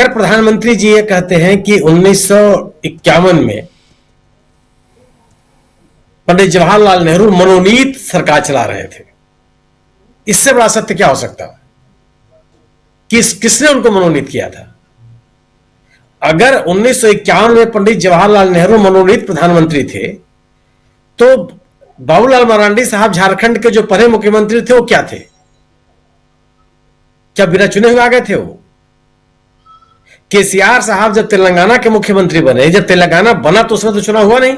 अगर प्रधानमंत्री जी ये कहते हैं कि 1951 में पंडित जवाहरलाल नेहरू मनोनीत सरकार चला रहे थे, इससे बड़ा सत्य क्या हो सकता है? किसने उनको मनोनीत किया था? अगर 1951 में पंडित जवाहरलाल नेहरू मनोनीत प्रधानमंत्री थे, तो बाबूलाल मरांडी साहब झारखंड के जो पहले मुख्यमंत्री थे वो क्या थे? क्या बिना चुने हुए आ गए थे वो? केसीआर साहब जब तेलंगाना के मुख्यमंत्री बने, जब तेलंगाना बना तो उसमें तो चुनाव हुआ नहीं,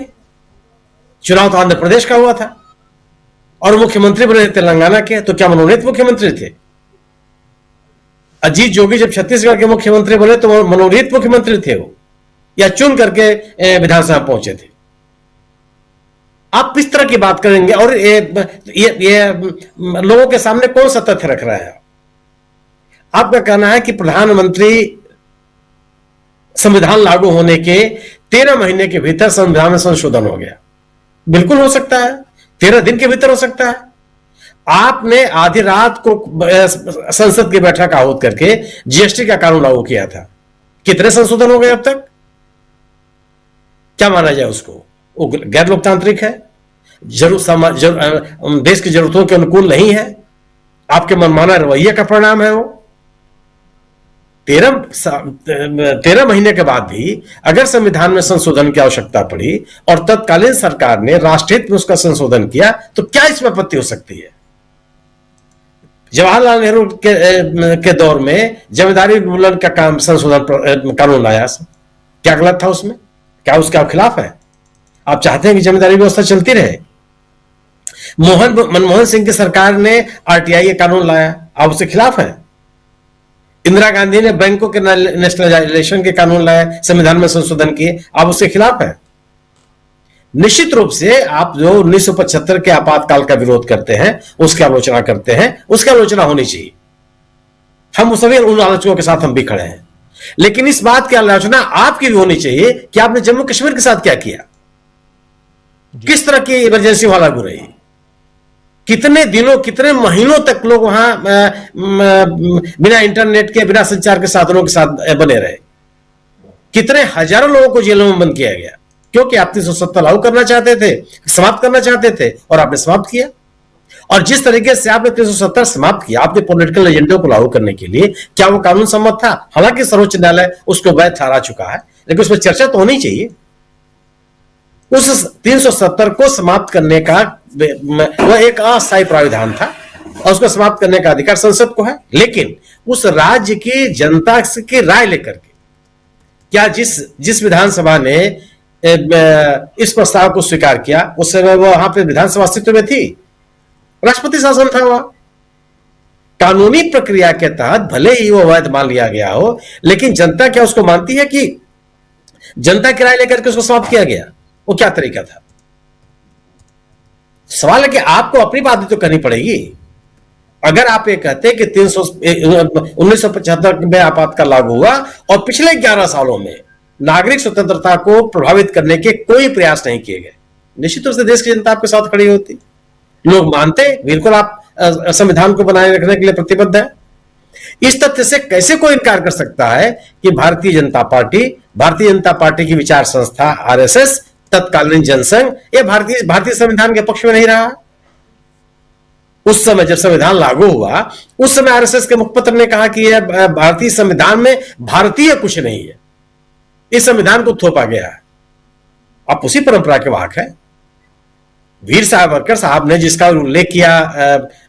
चुनाव तो आंध्र प्रदेश का हुआ था और मुख्यमंत्री बने तेलंगाना के, तो क्या मनोनीत मुख्यमंत्री थे? अजीत जोगी जब छत्तीसगढ़ के मुख्यमंत्री बने तो मनोनीत मुख्यमंत्री थे वो, या चुन करके विधानसभा पहुंचे थे? आप इस तरह की बात करेंगे और ये लोगों के सामने कौन सा तथ्य रख रहा है? आपका कहना है कि प्रधानमंत्री संविधान लागू होने के 13 महीने के भीतर संविधान में संशोधन हो गया। बिल्कुल हो सकता है, 13 दिन के भीतर हो सकता है। आपने आधी रात को संसद की बैठक आहूत करके जीएसटी का कानून लागू किया था। कितने संशोधन हो गए अब तक? क्या माना जाए उसको? वो गैर लोकतांत्रिक है, देश की जरूरतों के अनुकूल नहीं है, आपके मनमाना रवैये का परिणाम है वो। 13 महीने के बाद भी अगर संविधान में संशोधन की आवश्यकता पड़ी और तत्कालीन सरकार ने राष्ट्रहित में उसका संशोधन किया, तो क्या इसमें आपत्ति हो सकती है? जवाहरलाल नेहरू के दौर में जमींदारी उन्मूलन का काम संशोधन कानून लाया, क्या गलत था उसमें? क्या उसके आप खिलाफ है? आप चाहते हैं कि जमींदारी व्यवस्था चलती रहे? मनमोहन सिंह की सरकार ने आरटीआई का कानून लाया, आप उसके खिलाफ हैं? इंदिरा गांधी ने बैंकों के नेशनलाइजेशन के कानून लाए, संविधान में संशोधन किए, आप उसके खिलाफ हैं? निश्चित रूप से आप जो 1975 के आपातकाल का विरोध करते हैं, उसकी आलोचना करते हैं, उसकी आलोचना होनी चाहिए। हम सभी उन आलोचकों के साथ हम भी खड़े हैं, लेकिन इस बात की आलोचना आपकी भी होनी चाहिए कि आपने जम्मू कश्मीर के साथ क्या किया, किस तरह की इमरजेंसी वहां लागू रही, कितने दिनों कितने महीनों तक लोग वहां बिना इंटरनेट के बिना संचार के साधनों के साथ बने रहे, कितने हजारों लोगों को जेलों में बंद किया गया, क्योंकि आप 370 लागू करना चाहते थे, समाप्त करना चाहते थे और आपने समाप्त किया। और जिस तरीके से आपने 370 समाप्त किया आपके पॉलिटिकल एजेंडे को लागू करने के लिए, क्या वो कानून सम्मत था? हालांकि सर्वोच्च न्यायालय उसको वैध ठहरा चुका है, लेकिन उसमें चर्चा तो होनी चाहिए। उस 370 को समाप्त करने का वह एक अस्थायी प्राविधान था और उसको समाप्त करने का अधिकार संसद को है, लेकिन उस राज्य की जनता की राय लेकर के क्या जिस विधानसभा ने इस प्रस्ताव को स्वीकार किया, उस समय वो वहां पे विधानसभा अस्तित्व में थी, राष्ट्रपति शासन था वहां। कानूनी प्रक्रिया के तहत भले ही वो वैध मान लिया गया हो, लेकिन जनता क्या उसको मानती है कि जनता की राय लेकर के उसको समाप्त किया गया? वो क्या तरीका था? सवाल है कि आपको अपनी बात तो करनी पड़ेगी। अगर आप ये कहते हैं कि 1975 में आपातकाल लागू हुआ और पिछले 11 सालों में नागरिक स्वतंत्रता को प्रभावित करने के कोई प्रयास नहीं किए गए, निश्चित रूप से देश की जनता आपके साथ खड़ी होती, लोग मानते बिल्कुल आप संविधान को बनाए रखने के लिए प्रतिबद्ध है। इस तथ्य से कैसे कोई इनकार कर सकता है कि भारतीय जनता पार्टी की विचार संस्था आरएसएस, तत्कालीन जनसंघ, यह भारतीय संविधान के पक्ष में नहीं रहा? उस समय जब संविधान लागू हुआ, उस समय आरएसएस के मुखपत्र ने कहा कि यह भारतीय संविधान में भारतीय कुछ नहीं है, इस संविधान को थोपा गया है। आप उसी परंपरा के वाहक हैं। वीर सावरकर साहब ने जिसका उल्लेख किया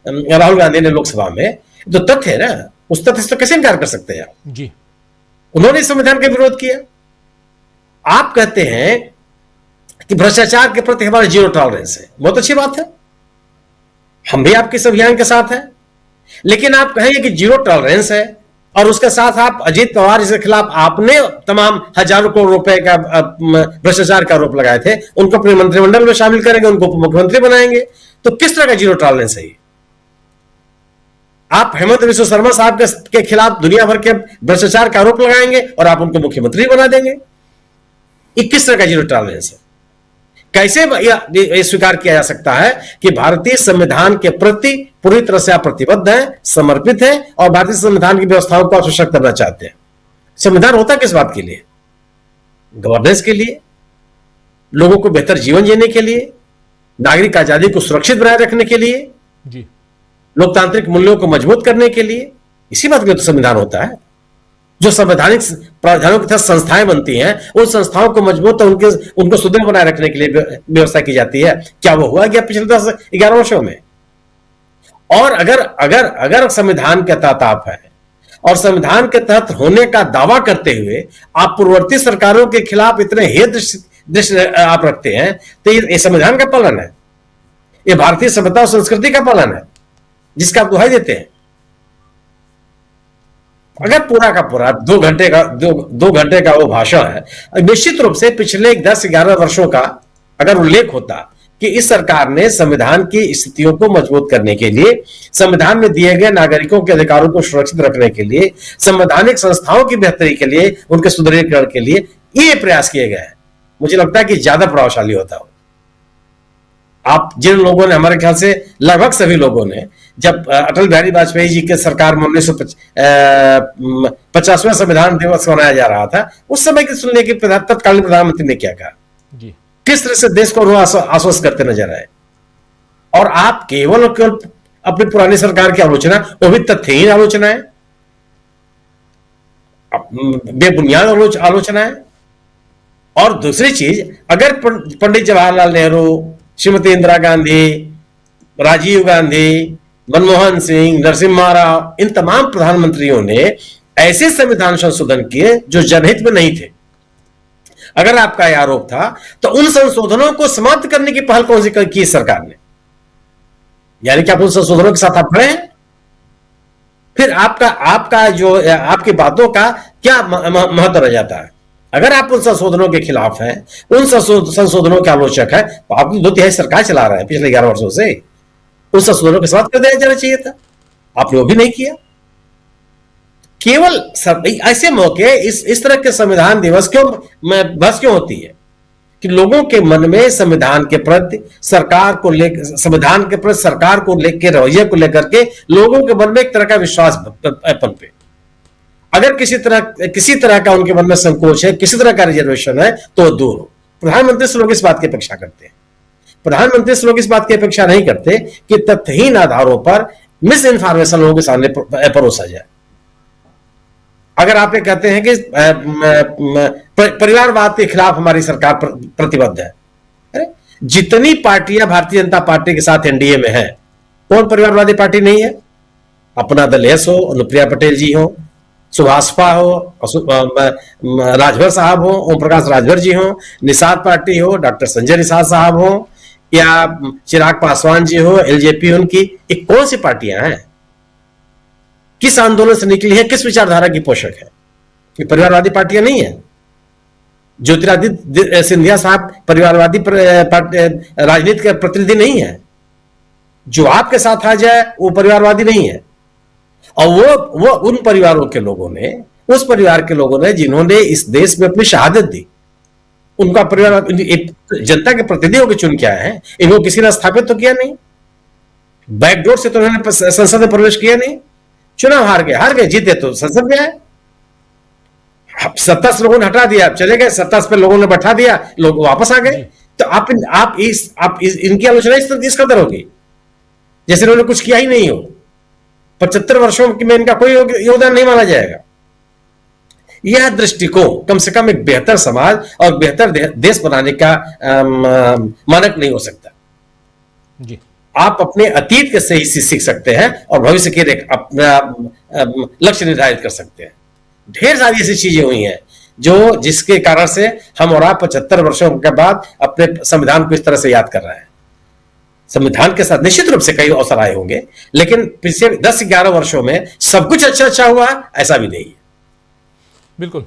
राहुल गांधी ने लोकसभा में, तो तथ्य है ना, उस तथ्य से कैसे इनकार कर सकते हैं आप जी? उन्होंने संविधान का विरोध किया। आप कहते हैं कि भ्रष्टाचार के प्रति हमारा जीरो टॉलरेंस है, बहुत अच्छी बात है, हम भी आपके इस अभियान के साथ हैं, लेकिन आप कहेंगे कि जीरो टॉलरेंस है और उसके साथ आप अजीत पवार जिसके खिलाफ आपने तमाम हजारों करोड़ रुपए का भ्रष्टाचार का आरोप लगाए थे, उनको अपने मंत्रिमंडल में शामिल करेंगे, उनको मुख्यमंत्री बनाएंगे, तो किस तरह का जीरो टॉलरेंस है? आप हेमंत बिस्वा शर्मा साहब के खिलाफ दुनिया भर के भ्रष्टाचार का आरोप लगाएंगे और आप उनको मुख्यमंत्री बना देंगे, ये किस तरह का जीरो टॉलरेंस है? कैसे यह स्वीकार किया जा सकता है कि भारतीय संविधान के प्रति पूरी तरह से आप प्रतिबद्ध हैं, समर्पित हैं और भारतीय संविधान की व्यवस्थाओं को आप सशक्त करना चाहते हैं? संविधान होता किस बात के लिए? गवर्नेंस के लिए, लोगों को बेहतर जीवन जीने के लिए, नागरिक आजादी को सुरक्षित बनाए रखने के लिए जी, लोकतांत्रिक मूल्यों को मजबूत करने के लिए। इसी बात के लिए तो संविधान होता है। जो संवैधानिक प्रावधानों के तहत संस्थाएं बनती हैं, उन संस्थाओं को मजबूत और उनको सुदृढ़ बनाए रखने के लिए व्यवस्था की जाती है। क्या वो हुआ क्या पिछले 10-11 वर्षों में? और अगर अगर अगर संविधान के तहत आप है और संविधान के तहत होने का दावा करते हुए आप पूर्ववर्ती सरकारों के खिलाफ इतने हे दृश्य आप रखते हैं, तो ये संविधान का पालन है, ये भारतीय सभ्यता और संस्कृति का पालन है जिसका आप दुहाई देते हैं। अगर पूरा का पूरा 2 घंटे का वो भाषण है, निश्चित रूप से पिछले 10-11 वर्षों का अगर उल्लेख होता कि इस सरकार ने संविधान की स्थितियों को मजबूत करने के लिए, संविधान में दिए गए नागरिकों के अधिकारों को सुरक्षित रखने के लिए, संवैधानिक संस्थाओं की बेहतरी के लिए, उनके सुदृढ़ीकरण के लिए ये प्रयास किए गए हैं, मुझे लगता है कि ज्यादा प्रभावशाली होता हो। आप जिन लोगों ने, हमारे ख्याल से लगभग सभी लोगों ने, जब अटल बिहारी वाजपेयी जी के सरकार में 1950वां संविधान दिवस मनाया जा रहा था, उस समय की सुनने की तत्कालीन प्रधानमंत्री ने क्या कहा, जी, किस तरह से देश को आश्वस्त करते नजर आए। और आप केवल अपनी पुरानी सरकार की आलोचना, वो भी तथ्यहीन आलोचना है, बेबुनियाद आलोचना है। और दूसरी चीज, अगर पंडित जवाहरलाल नेहरू, श्रीमती इंदिरा गांधी, राजीव गांधी, मनमोहन सिंह, नरसिम्हा राव, इन तमाम प्रधानमंत्रियों ने ऐसे संविधान संशोधन किए जो जनहित में नहीं थे, अगर आपका यह आरोप था, तो उन संशोधनों को समाप्त करने की पहल कौन सी की सरकार ने? यानी कि आप उन संशोधनों के साथ आप खड़े हैं? फिर आपका जो आपकी बातों का क्या महत्व रह जाता है? अगर आप उन संशोधनों के खिलाफ हैं, उन संशोधनों के आलोचक हैं, तो आप 2/3 सरकार चला रहे हैं पिछले 11 वर्षों से, उन संशोधनों के साथ कर दिया जाना चाहिए था, आपने वो भी नहीं किया। केवल ऐसे मौके इस तरह के संविधान दिवस बहस क्यों होती है कि लोगों के मन में संविधान के प्रति सरकार को लेकर रवैये को लेकर के लोगों के मन में एक तरह का विश्वास पनपे। अगर किसी तरह का उनके मन में संकोच है, किसी तरह का रिजर्वेशन है, तो दूर हो। प्रधानमंत्री से लोग इस बात की अपेक्षा करते हैं। प्रधानमंत्री से लोग इस बात की अपेक्षा नहीं करते कि तथ्यहीन आधारों पर मिस इन्फॉर्मेशन लोगों के सामने परोसा जाए। अगर आप ये कहते हैं कि परिवारवाद के खिलाफ हमारी सरकार प्रतिबद्ध है, जितनी पार्टियां भारतीय जनता पार्टी के साथ एनडीए में है, कौन परिवारवादी पार्टी नहीं है? अपना दल एस हो, अनुप्रिया पटेल जी हो, सुभाषपा हो, राजभर साहब हो, ओम प्रकाश राजभर जी हो, निषाद पार्टी हो, डॉक्टर संजय निषाद साहब हो, या चिराग पासवान जी हो, एलजेपी उनकी, ये कौन सी पार्टियां हैं? किस आंदोलन से निकली है, किस विचारधारा की पोषक है? ये परिवारवादी पार्टियां नहीं है। ज्योतिरादित्य सिंधिया साहब परिवारवादी राजनीति के प्रतिनिधि नहीं है। जो आपके साथ आ जाए वो परिवारवादी नहीं है। और वो उन परिवारों के लोगों ने, उस परिवार के लोगों ने जिन्होंने इस देश में अपनी शहादत दी, उनका परिवार जनता के प्रतिनिधियों के चुन के आए हैं। इनको किसी ने स्थापित तो किया नहीं, बैकडोर से तो उन्होंने संसद में प्रवेश किया नहीं, चुनाव हार गए, जीते तो संसद में आए। सत्ता से लोगों ने हटा दिया, चले गए, सत्ता पे लोगों ने बैठा दिया, लोग वापस आ गए। तो आप इनकी आलोचना इस कदर होगी जैसे इन्होंने कुछ किया ही नहीं हो। 75 वर्षों में इनका कोई योगदान नहीं माना जाएगा। यह दृष्टिकोण कम से कम एक बेहतर समाज और बेहतर देश बनाने का मानक नहीं हो सकता। जी, आप अपने अतीत के से ही सीख सकते हैं और भविष्य के अपना लक्ष्य निर्धारित कर सकते हैं। ढेर सारी ऐसी चीजें हुई हैं जिसके कारण से हम और आप 75 वर्षों के बाद अपने संविधान को इस तरह से याद कर रहे हैं। संविधान के साथ निश्चित रूप से कई अवसर आए होंगे, लेकिन पिछले 10-11 वर्षों में सब कुछ अच्छा हुआ ऐसा भी नहीं है। बिल्कुल।